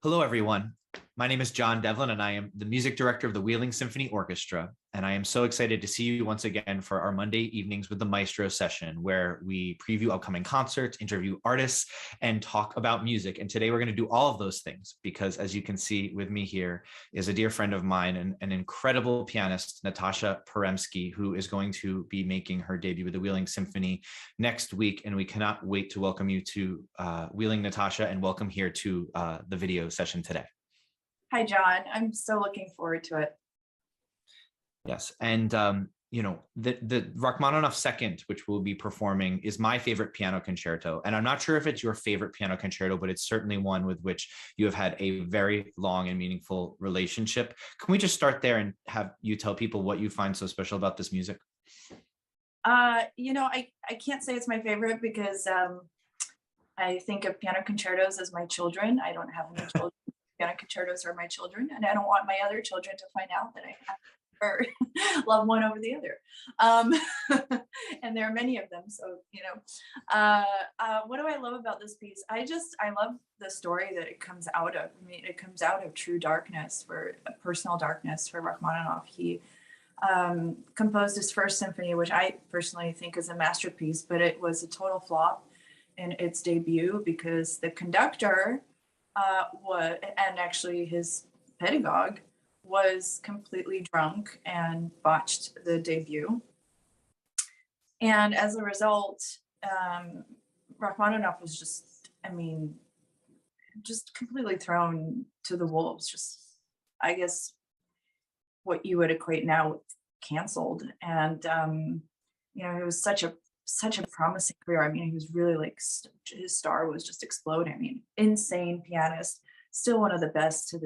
Hello, everyone. My name is John Devlin, and I am the music director of the Wheeling Symphony Orchestra. And I am so excited to see you once again for our Monday evenings with the Maestro session, where we preview upcoming concerts, interview artists, and talk about music. And today we're going to do all of those things because, as you can see with me here, is a dear friend of mine, and an incredible pianist, Natasha Paremski, who is going to be making her debut with the Wheeling Symphony next week. And we cannot wait to welcome you to Wheeling, Natasha, and welcome here to the video session today. Hi, John. I'm so looking forward to it. Yes, and the Rachmaninoff Second, which we'll be performing, is my favorite piano concerto, and I'm not sure if it's your favorite piano concerto, but it's certainly one with which you have had a very long and meaningful relationship. Can we just start there and have you tell people what you find so special about this music? I can't say it's my favorite because I think of piano concertos as my children. I don't have any children. Piano concertos are my children, and I don't want my other children to find out that I have or love one over the other. And there are many of them. So, what do I love about this piece? I love the story that it comes out of. I mean, it comes out of true darkness, for personal darkness for Rachmaninoff. He composed his first symphony, which I personally think is a masterpiece, but it was a total flop in its debut because the conductor and actually his pedagogue was completely drunk and botched the debut. And as a result, Rachmaninoff was just completely thrown to the wolves. Just, I guess, what you would equate now with canceled. And, it was such a promising career. I mean, he was really his star was just exploding. I mean, insane pianist, still one of the best to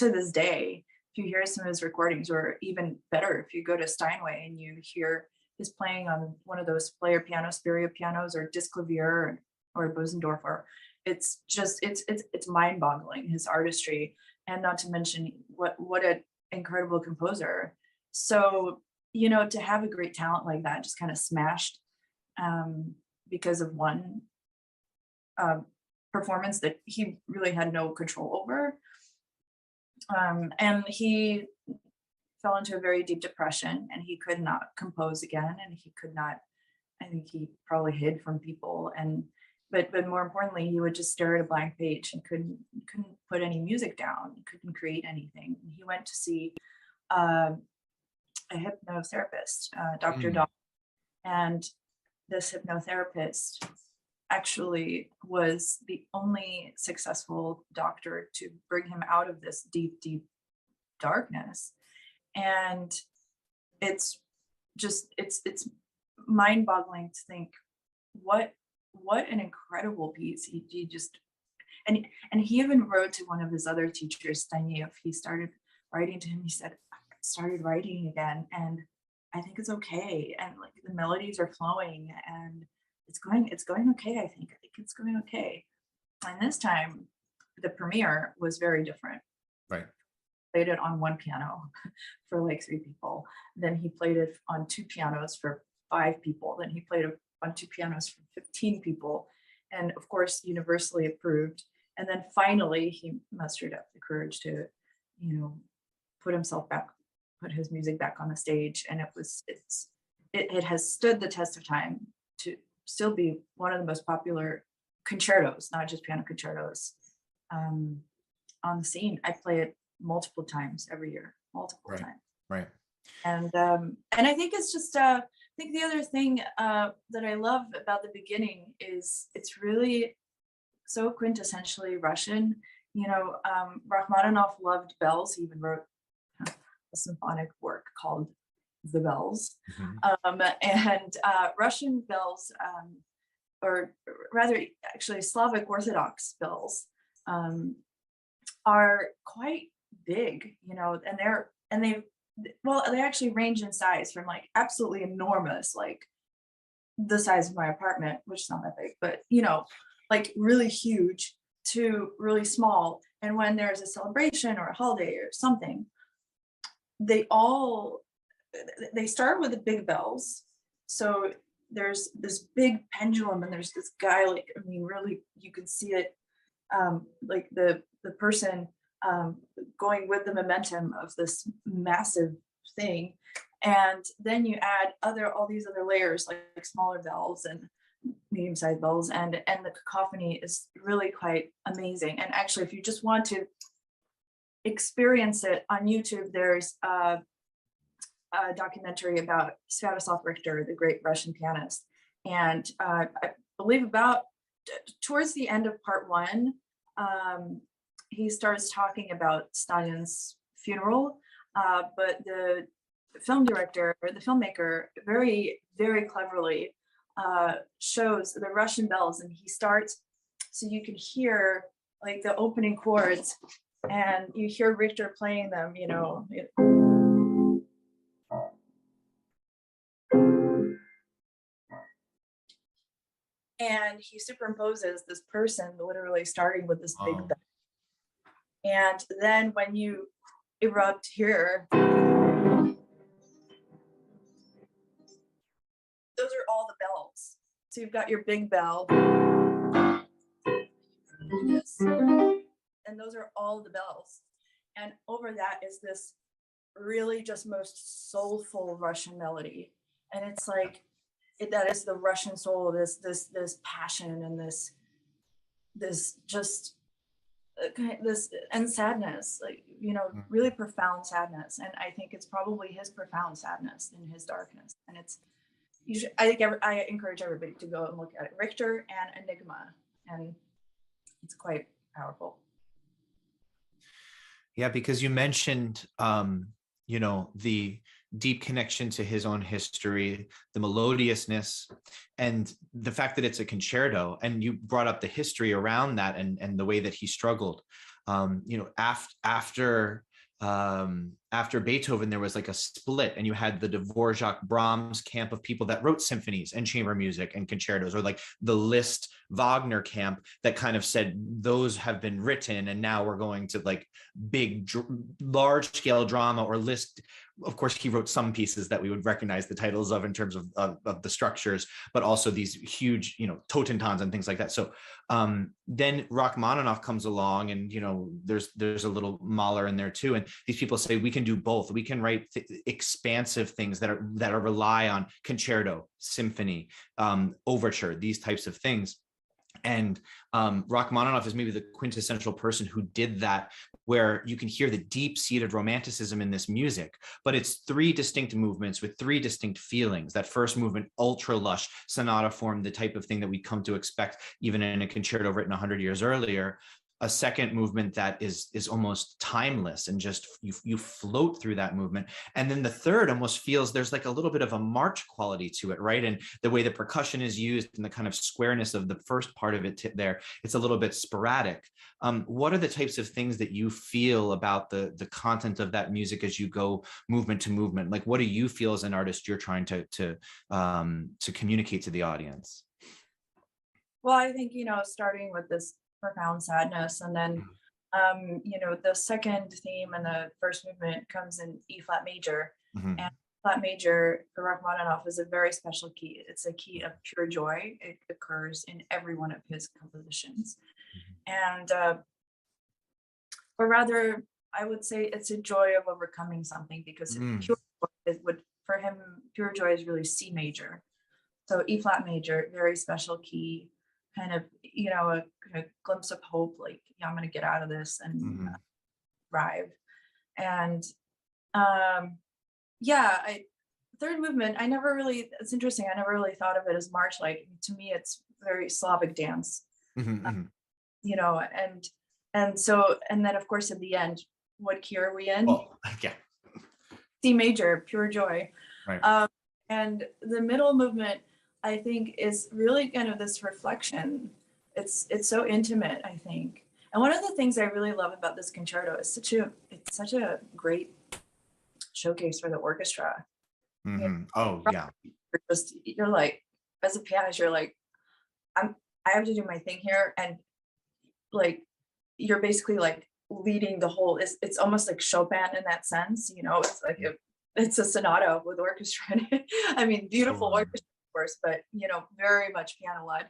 this day. If you hear some of his recordings, or even better, if you go to Steinway and you hear his playing on one of those player pianos, stereo pianos, or disc clavier or Bosendorfer, it's mind boggling, his artistry, and not to mention what an incredible composer. So, to have a great talent like that just kind of smashed because of one performance that he really had no control over. And he fell into a very deep depression, and he could not compose again, and he could not, I think he probably hid from people, but more importantly, he would just stare at a blank page and couldn't put any music down, couldn't create anything. He went to see a hypnotherapist, Dr. Dahl, and this hypnotherapist actually was the only successful doctor to bring him out of this deep, deep darkness. And it's mind-boggling to think what an incredible piece he just, and he even wrote to one of his other teachers, Steinieff. He started writing to him. He said, I started writing again, and I think it's okay, and the melodies are flowing, and it's going okay. I think it's going okay. And this time, the premiere was very different. Right. Played it on one piano for 3 people. Then he played it on 2 pianos for 5 people. Then he played it on 2 pianos for 15 people, and of course, universally approved. And then finally, he mustered up the courage to, put his music back on the stage, and it has stood the test of time to still be one of the most popular concertos, not just piano concertos, on the scene. I play it multiple times every year, multiple times. Right. And I think it's just I think the other thing that I love about the beginning is it's really so quintessentially Russian. Rachmaninoff loved bells. He even wrote a symphonic work called The Bells. Mm-hmm. And Russian bells, or rather actually Slavic Orthodox bells, are quite big, and they actually range in size from absolutely enormous, the size of my apartment, which is not that big, but really huge, to really small. And when there's a celebration or a holiday or something, they start with the big bells. So there's this big pendulum, and there's this guy, really, you can see it like the person going with the momentum of this massive thing. And then you add all these other layers, like smaller bells and medium-sized bells, and the cacophony is really quite amazing. And actually, if you just want to experience it on YouTube, there's a documentary about Sviatoslav Richter, the great Russian pianist. And I believe about towards the end of part one, he starts talking about Stalin's funeral, but the film director or the filmmaker very, very cleverly shows the Russian bells, and he starts, so you can hear like the opening chords, and you hear Richter playing them, you know. And he superimposes this person literally starting with this big bell. And then when you erupt here, those are all the bells. So you've got your big bell, and those are all the bells. And over that is this really just most soulful Russian melody. And it's like, that is the Russian soul, this passion and this just this and sadness, like, you know, really profound sadness. And I think it's probably his profound sadness in his darkness. And it's, I encourage everybody to go and look at it. Richter and Enigma, and it's quite powerful. Yeah, because you mentioned, you know, the deep connection to his own history, the melodiousness, and the fact that it's a concerto. And you brought up the history around that and the way that he struggled. You know, after Beethoven, there was like a split, and you had the Dvorak Brahms camp of people that wrote symphonies and chamber music and concertos, or like the Liszt Wagner camp that kind of said those have been written, and now we're going to like big, large scale drama. Or Liszt, of course, he wrote some pieces that we would recognize the titles of in terms of the structures, but also these huge, you know, Totentons and things like that. So then Rachmaninoff comes along, and, you know, there's a little Mahler in there too. And these people say we can do both. We can write expansive things that are rely on concerto, symphony, overture, these types of things. And Rachmaninoff is maybe the quintessential person who did that, where you can hear the deep-seated romanticism in this music, but it's three distinct movements with three distinct feelings. That first movement, ultra lush, sonata form, the type of thing that we come to expect even in a concerto written 100 years earlier. A second movement that is almost timeless, and just you float through that movement. And then the third almost feels there's like a little bit of a march quality to it, right? And the way the percussion is used and the kind of squareness of the first part of it there, it's a little bit sporadic. What are the types of things that you feel about the content of that music as you go movement to movement? Like, what do you feel as an artist you're trying to communicate to the audience? Well, I think, you know, starting with this profound sadness, and then you know, the second theme in the first movement comes in E flat major. And flat major for Rachmaninoff is a very special key. It's a key of pure joy. It occurs in every one of his compositions. And or rather, I would say it's a joy of overcoming something, because pure joy for him, pure joy is really C major. So E flat major, very special key, kind of, you know, a glimpse of hope, like, yeah, I'm going to get out of this and thrive. And yeah, third movement, it's interesting, I never really thought of it as march. Like, to me, it's very Slavic dance, you know, and so, and then of course at the end, what key are we in? Yeah. C major, pure joy. Right. And the middle movement, I think, is really kind of this reflection. It's so intimate, I think. And one of the things I really love about this concerto is it's such a great showcase for the orchestra. You know, Oh yeah. You're like, as a pianist, you're like, I have to do my thing here, and like, you're basically like leading the whole. It's almost like Chopin in that sense, you know. It's like it's a sonata with orchestra in it. I mean, beautiful orchestra, of course, but, you know, very much piano led.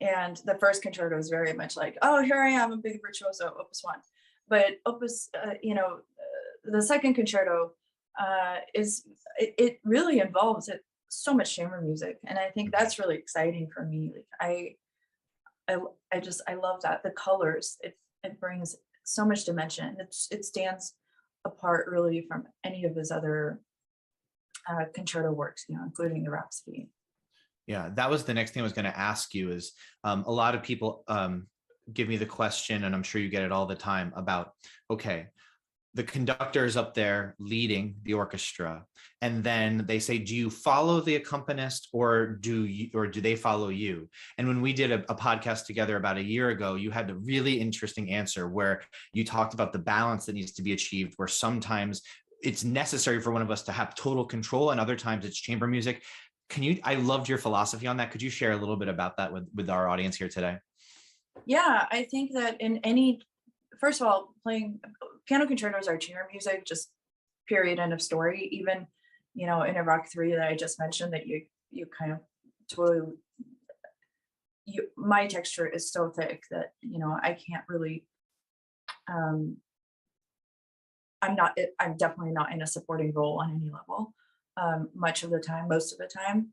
And the first concerto is very much like, oh, here I am, a big virtuoso, Opus 1. But the second concerto it really involves so much chamber music, and I think that's really exciting for me. Like I love that the colors, it brings so much dimension. It stands apart really from any of his other concerto works, including the Rhapsody. Yeah, that was the next thing I was going to ask you is a lot of people give me the question, and I'm sure you get it all the time about, okay, the conductor is up there leading the orchestra, and then they say, do you follow the accompanist or do they follow you? And when we did a podcast together about a year ago, you had a really interesting answer where you talked about the balance that needs to be achieved, where sometimes it's necessary for one of us to have total control and other times it's chamber music. I loved your philosophy on that. Could you share a little bit about that with our audience here today? Yeah, I think that first of all, playing piano concertos are chamber music, just period, end of story. Even, in a Rock 3 that I just mentioned, that you kind of totally, my texture is so thick that, I can't really, I'm definitely not in a supporting role on any level, most of the time.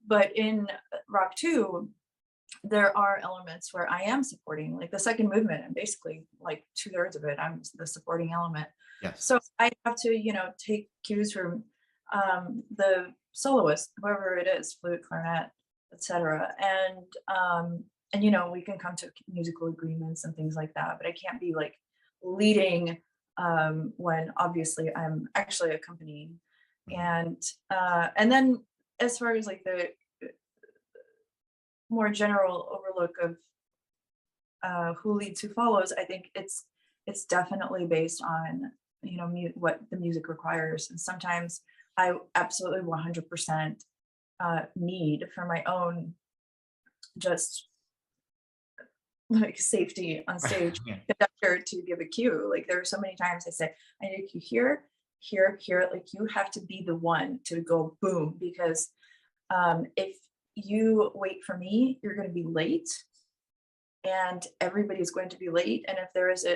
But in Rock 2, there are elements where I am supporting, like the second movement, and basically like 2/3 of it, I'm the supporting element. Yes. So I have to, take cues from the soloist, whoever it is, flute, clarinet, etc. And we can come to musical agreements and things like that, but I can't be like leading when obviously I'm actually accompanying. And then as far as like the more general overlook of who leads, who follows, I think it's definitely based on what the music requires, and sometimes I absolutely 100% need for my own just like safety on stage conductor to give a cue. Like there are so many times I say, I need a cue here, like you have to be the one to go boom, because if you wait for me, you're going to be late, and everybody's going to be late. And if there is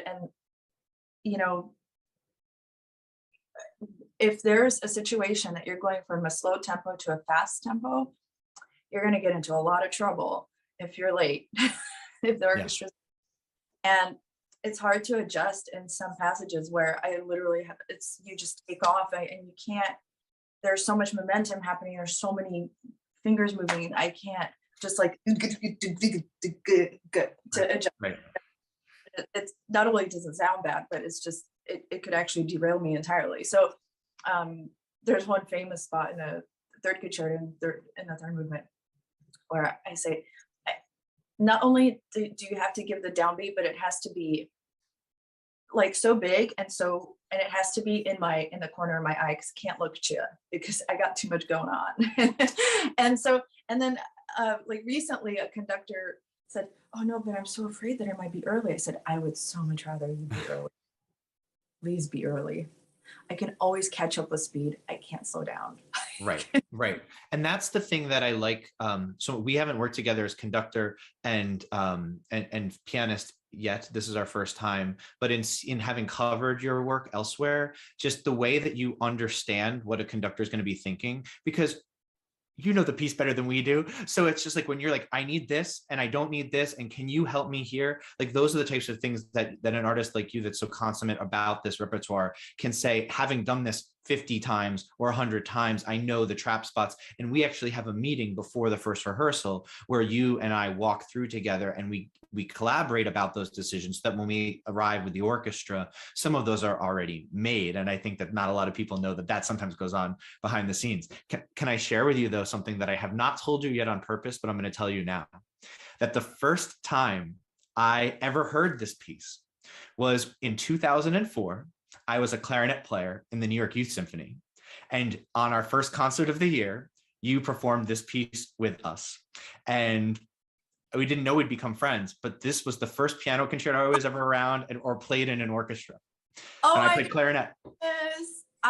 if there's a situation that you're going from a slow tempo to a fast tempo, you're going to get into a lot of trouble if you're late. If the orchestra, and it's hard to adjust in some passages where I literally you just take off and you can't. There's so much momentum happening. There's so many fingers moving. I can't just like to adjust. Right. It's not only does it sound bad, but it's just it could actually derail me entirely. So there's one famous spot in the third concerto in the third movement where I say, not only do you have to give the downbeat, but it has to be like so big and it has to be in the corner of my eye, because I can't look at you because I got too much going on. and then like recently a conductor said, oh no, but I'm so afraid that I might be early. I said, I would so much rather you be early. Please be early. I can always catch up with speed. I can't slow down. Right. And that's the thing that I like. So we haven't worked together as conductor and pianist yet. This is our first time, but in having covered your work elsewhere, just the way that you understand what a conductor is going to be thinking, because you know the piece better than we do. So it's just like when you're like, I need this and I don't need this, and can you help me here? Like those are the types of things that an artist like you that's so consummate about this repertoire can say, having done this 50 times or 100 times, I know the trap spots. And we actually have a meeting before the first rehearsal where you and I walk through together and we collaborate about those decisions, so that when we arrive with the orchestra, some of those are already made. And I think that not a lot of people know that sometimes goes on behind the scenes. Can I share with you though something that I have not told you yet on purpose, but I'm going to tell you now? That the first time I ever heard this piece was in 2004. I was a clarinet player in the New York Youth Symphony. And on our first concert of the year, you performed this piece with us. And we didn't know we'd become friends, but this was the first piano concerto I was ever around or played in an orchestra. Oh, and I played clarinet.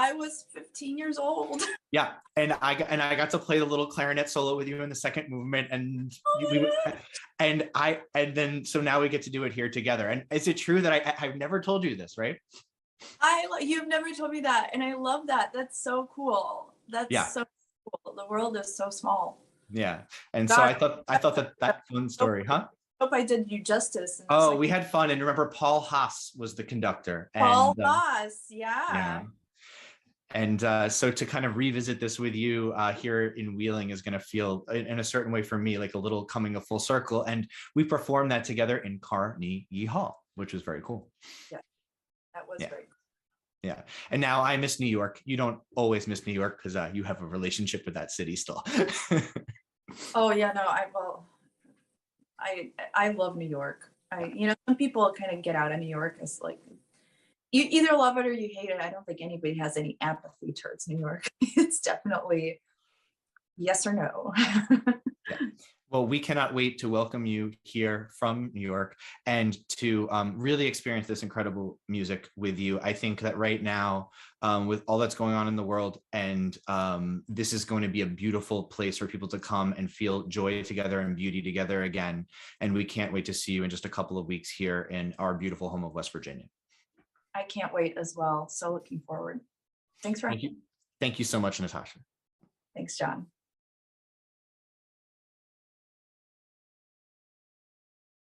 I was 15 years old. Yeah, and I got to play the little clarinet solo with you in the second movement, and so now we get to do it here together. And is it true that I've never told you this, right? You've never told me that, and I love that. That's so cool. Yeah. That's so cool. The world is so small. Yeah, and so God, I thought that fun story, huh? Hope I did you justice. Oh, we had fun, and remember Paul Haas was the conductor. Paul And Haas, yeah. And so to kind of revisit this with you here in Wheeling is going to feel in a certain way for me like a little coming a full circle. And we performed that together in Carnegie Hall, which was very cool. Yeah, that was very cool. Yeah. And now I miss New York. You don't always miss New York because you have a relationship with that city still. Oh yeah, no, I love New York. Some people kind of get out of New York as like, you either love it or you hate it. I don't think anybody has any apathy towards New York. It's definitely yes or no. Yeah. Well, we cannot wait to welcome you here from New York and to really experience this incredible music with you. I think that right now, with all that's going on in the world, and this is going to be a beautiful place for people to come and feel joy together and beauty together again. And we can't wait to see you in just a couple of weeks here in our beautiful home of West Virginia. I can't wait as well. So looking forward. Thanks for Thank you. Thank you so much, Natasha. Thanks, John.